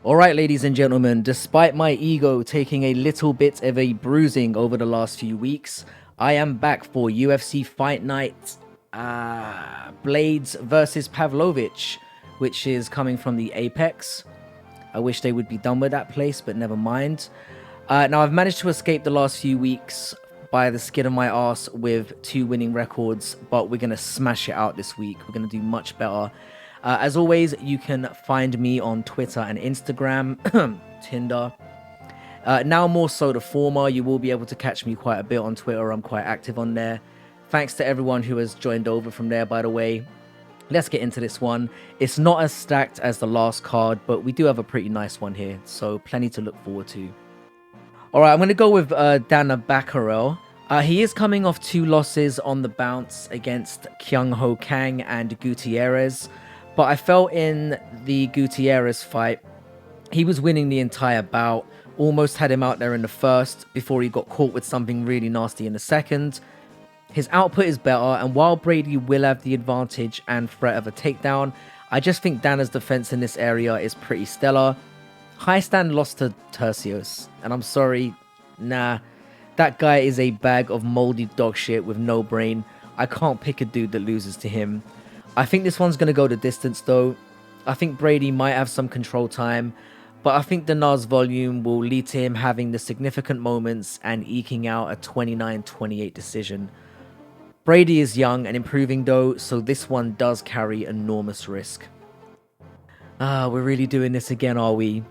Alright, ladies and gentlemen, despite my ego taking a little bit of a bruising over the last few weeks, I am back for UFC Fight Night Blades versus Pavlovic, which is coming from the Apex. I wish they would be done with that place, but never mind. Now, I've managed to escape the last few weeks by the skin of my ass with 2 winning records, but we're going to smash it out this week. We're going to do much better. As always, you can find me on Twitter and Instagram, Tinder. Now more so the former. You will be able to catch me quite a bit on Twitter. I'm quite active on there. Thanks to everyone who has joined over from there, by the way. Let's get into this one. It's not as stacked as the last card, but we do have a pretty nice one here, so plenty to look forward to. Alright, I'm going to go with Batgarel. He is coming off 2 losses on the bounce against Kyung Ho Kang and Gutierrez. But I felt in the Gutierrez fight, he was winning the entire bout. Almost had him out there in the first before he got caught with something really nasty in the second. His output is better, and while Brady will have the advantage and threat of a takedown, I just think Dana's defense in this area is pretty stellar. Heistand lost to Tercios, and I'm sorry, nah, that guy is a bag of moldy dog shit with no brain. I can't pick a dude that loses to him. I think this one's going to go the distance though. I think Brady might have some control time, but I think Danar's volume will lead to him having the significant moments and eking out a 29-28 decision. Brady is young and improving though, so this one does carry enormous risk. We're really doing this again, are we?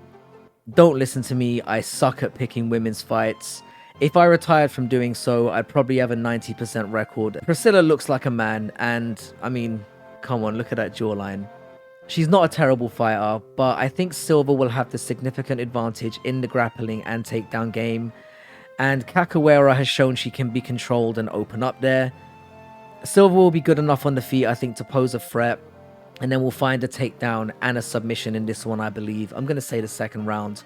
Don't listen to me, I suck at picking women's fights. If I retired from doing so, I'd probably have a 90% record. Priscilla looks like a man, and I mean, come on, look at that jawline. She's not a terrible fighter, but I think Silva will have the significant advantage in the grappling and takedown game. And Cachoeira has shown she can be controlled and open up there. Silva will be good enough on the feet, I think, to pose a threat. And then we'll find a takedown and a submission in this one, I believe. I'm going to say the second round.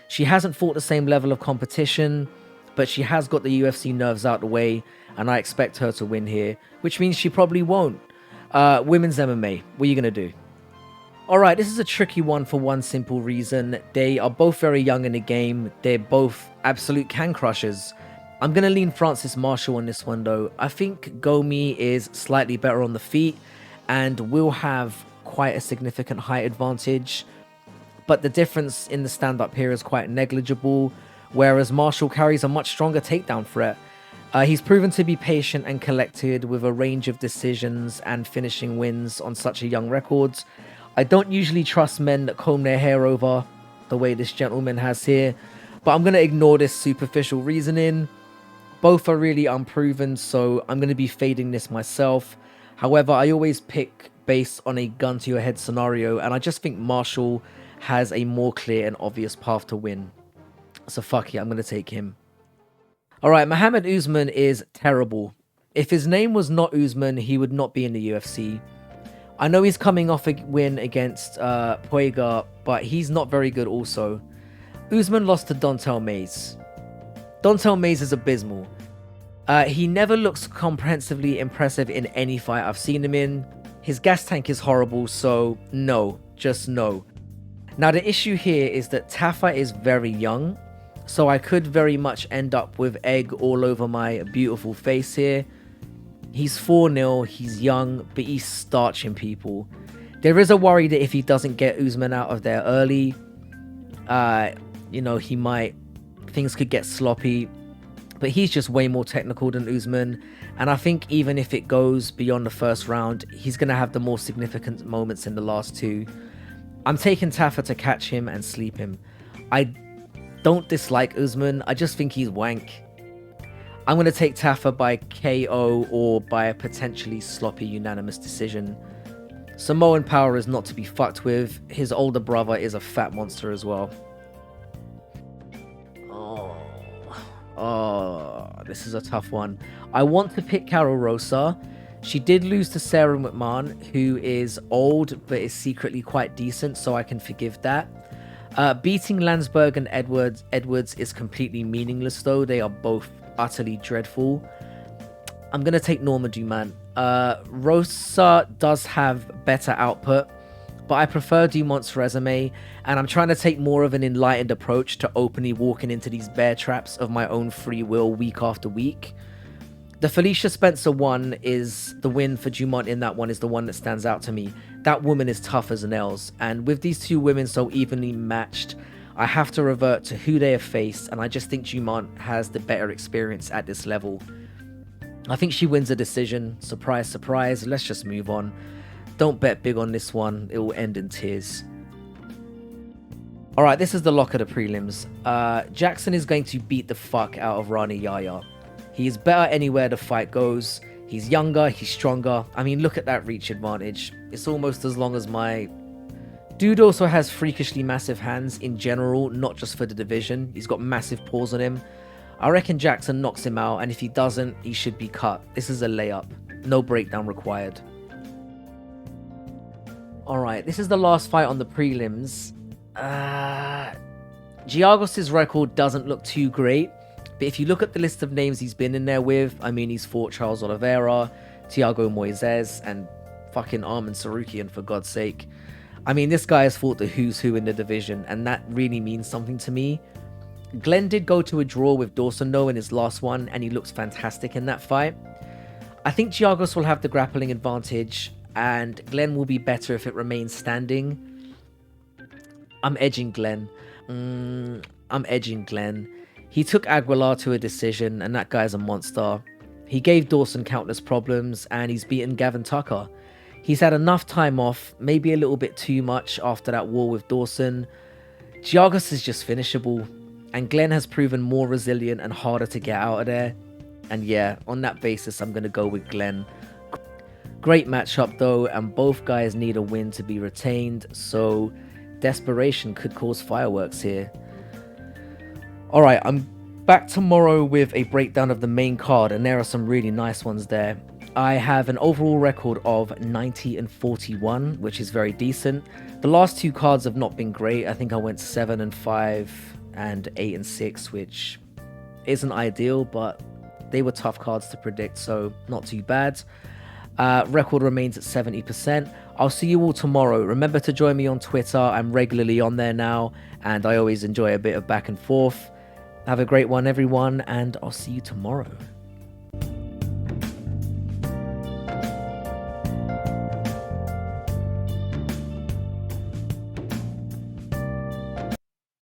She hasn't fought the same level of competition, but she has got the UFC nerves out the way, and I expect her to win here, which means she probably won't. Women's MMA, what are you going to do? Alright, this is a tricky one for one simple reason. They are both very young in the game. They're both absolute can crushers. I'm going to lean Francis Marshall on this one though. I think Gomis is slightly better on the feet and will have quite a significant height advantage. But the difference in the stand-up here is quite negligible, whereas Marshall carries a much stronger takedown threat. He's proven to be patient and collected with a range of decisions and finishing wins on such a young record. I don't usually trust men that comb their hair over the way this gentleman has here, but I'm going to ignore this superficial reasoning. Both are really unproven, so I'm going to be fading this myself. However, I always pick based on a gun to your head scenario, and I just think Marshall has a more clear and obvious path to win. So fuck it, I'm going to take him. Alright, Muhammad Usman is terrible. If his name was not Usman, he would not be in the UFC. I know he's coming off a win against Puega, but he's not very good also. Usman lost to Dontel Mays. Dontel Mays is abysmal. He never looks comprehensively impressive in any fight I've seen him in. His gas tank is horrible, so no, just no. Now the issue here is that Tafa is very young, so I could very much end up with egg all over my beautiful face here. He's 4-0, he's young, but he's starching people. There is a worry that if he doesn't get Usman out of there early, things could get sloppy. But he's just way more technical than Usman, and I think even if it goes beyond the first round, he's going to have the more significant moments in the last 2. I'm taking Tafa to catch him and sleep him. I don't dislike Usman, I just think he's wank. I'm going to take Tafa by KO or by a potentially sloppy unanimous decision. Samoan power is not to be fucked with. His older brother is a fat monster as well. Oh, this is a tough one. I want to pick Carol Rosa. She did lose to Sarah McMahon, who is old but is secretly quite decent, so I can forgive that. Beating Landsberg and Edwards is completely meaningless though. They are both utterly dreadful. I'm going to take Norma Dumont. Rosa does have better output, but I prefer Dumont's resume, and I'm trying to take more of an enlightened approach to openly walking into these bear traps of my own free will week after week. The Felicia Spencer one is the win for Dumont. In that one is the one that stands out to me. That woman is tough as nails, and with these two women so evenly matched, I have to revert to who they have faced, and I just think Dumont has the better experience at this level. I think she wins a decision. Surprise, surprise. Let's just move on. Don't bet big on this one. It will end in tears. Alright, this is the lock of the prelims. Jackson is going to beat the fuck out of Rani Yaya. He is better anywhere the fight goes. He's younger, he's stronger. I mean, look at that reach advantage. It's almost as long as my... Dude also has freakishly massive hands in general, not just for the division. He's got massive paws on him. I reckon Jackson knocks him out, and if he doesn't, he should be cut. This is a layup. No breakdown required. Alright, this is the last fight on the prelims. Giagos' record doesn't look too great, but if you look at the list of names he's been in there with, I mean, he's fought Charles Oliveira, Thiago Moises, and fucking Arman Sarukian, for God's sake. I mean, this guy has fought the who's who in the division, and that really means something to me. Glenn did go to a draw with Dawson, though, in his last one, and he looks fantastic in that fight. I think Giagos will have the grappling advantage, and Glenn will be better if it remains standing. I'm edging Glenn. He took Aguilar to a decision, and that guy's a monster. He gave Dawson countless problems, and he's beaten Gavin Tucker. He's had enough time off, maybe a little bit too much after that war with Dawson. Giagos is just finishable, and Glenn has proven more resilient and harder to get out of there. And yeah, on that basis, I'm going to go with Glenn. Great matchup though, and both guys need a win to be retained, so desperation could cause fireworks here. Alright, I'm back tomorrow with a breakdown of the main card, and there are some really nice ones there. I have an overall record of 90 and 41, which is very decent. The last two cards have not been great. I think I went 7 and 5 and 8 and 6, which isn't ideal, but they were tough cards to predict, so not too bad. Record remains at 70%. I'll see you all tomorrow. Remember to join me on Twitter. I'm regularly on there now, and I always enjoy a bit of back and forth. Have a great one, everyone, and I'll see you tomorrow.